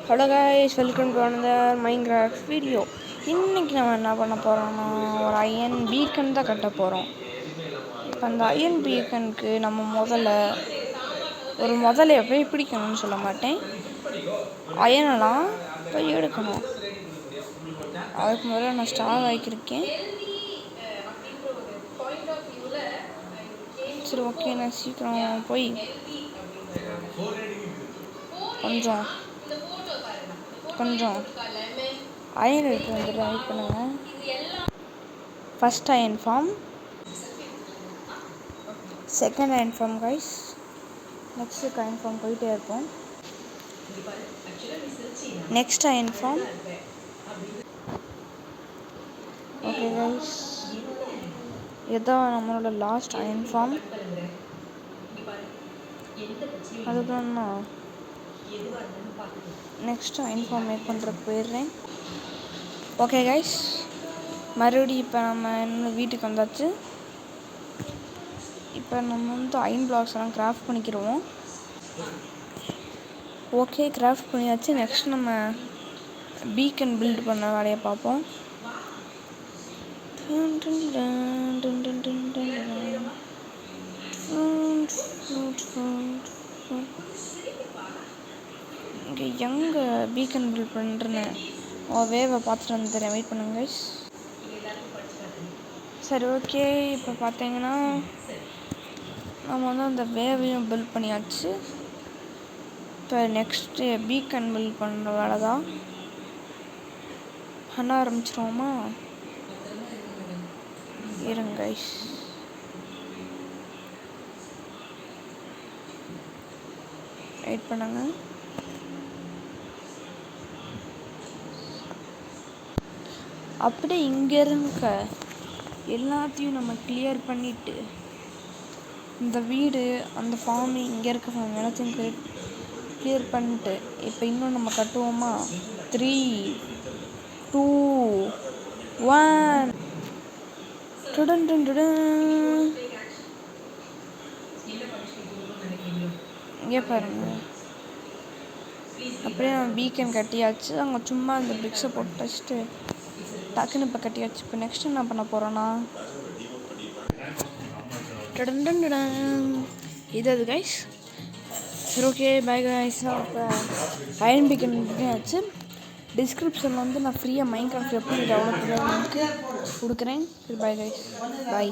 Hello guys, welcome to another Minecraft video. இன்றைக்கி நம்ம என்ன பண்ண போகிறோம்னா, ஒரு அயன் பீக்கன் தான் கட்ட போகிறோம். இப்போ அந்த அயன் பீக்கனுக்கு நம்ம முதல்ல போய் பிடிக்கணும்னு சொல்ல மாட்டேன், அயனெல்லாம் போய் எடுக்கணும். அதுக்கு முதல்ல நான் ஸ்டார் ஆக்கியிருக்கேன். சரி, ஓகே, நான் சீக்கிரம் போய் கொஞ்சம் அயன் எடுத்து வந்துட்டு வெயிட் பண்ணுங்க. First iron form, second iron form guys, next iron form போயிட்டே இருப்போம். Next iron form. Okay guys, இதுதான் நம்மளோட லாஸ்ட் அயன் ஃபார்ம். அதுதான் நெக்ஸ்ட் அயன் ஃபார்ம் மேக் பண்ணுறதுக்கு போயிடுறேன். ஓகே கைஸ், மறுபடியும் இப்போ நம்ம இன்னும் வீட்டுக்கு வந்தாச்சு. இப்போ நம்ம அயன் பிளாக்ஸ் எல்லாம் கிராஃப்ட் பண்ணிக்கிடுவோம். ஓகே, கிராஃப்ட் பண்ணியாச்சு. நெக்ஸ்ட் நம்ம பீக்கன் பில்ட் பண்ண வேலையை பார்ப்போம். இங்கே எங்கே பீக்கன் பில்ட் பண்ணுறேன்னு வேவை பார்த்துட்டு வந்துடுறேன். வெயிட் பண்ணுங்க கைஸ். சரி, ஓகே, இப்போ பார்த்தீங்கன்னா நம்ம அந்த வேவையும் பில்ட் பண்ணியாச்சு. இப்போ நெக்ஸ்ட்டு பீக்கன் பில்ட் பண்ணுற வேலை தான் பண்ண ஆரம்பிச்சிருவோமா? இருங்க கைஸ். வெயிட் பண்ணுங்க. அப்படியே இங்கே இருக்க எல்லாத்தையும் நம்ம கிளியர் பண்ணிவிட்டு, இந்த வீடு, அந்த ஃபார்மு, இங்கே இருக்க ஃபார்ம் எல்லாத்தையும் கிளியர் பண்ணிட்டு இப்போ இன்னும் நம்ம கட்டுவோமா? 3, 2, 1 இங்கே பாருங்க. அப்படியே நம்ம பீக்கன் கட்டியாச்சு. அங்கே சும்மா அந்த பிரிக்ஸை போட்டு வச்சுட்டு டக்குன்னு இப்போ கட்டியாச்சு. இப்போ நெக்ஸ்ட் என்ன பண்ண போகிறோன்னா, இது அது கைஸ். சரி, ஓகே, பை கைஸ். இப்போ அயன் பீக்கன் ஆச்சு. டிஸ்கிரிப்ஷனில் நான் ஃப்ரீயாக மைன்கிராஃப்ட் எப்படி டெவலப் பண்ணுறதுக்கு கொடுக்குறேன். சரி, பை கைஸ், பை.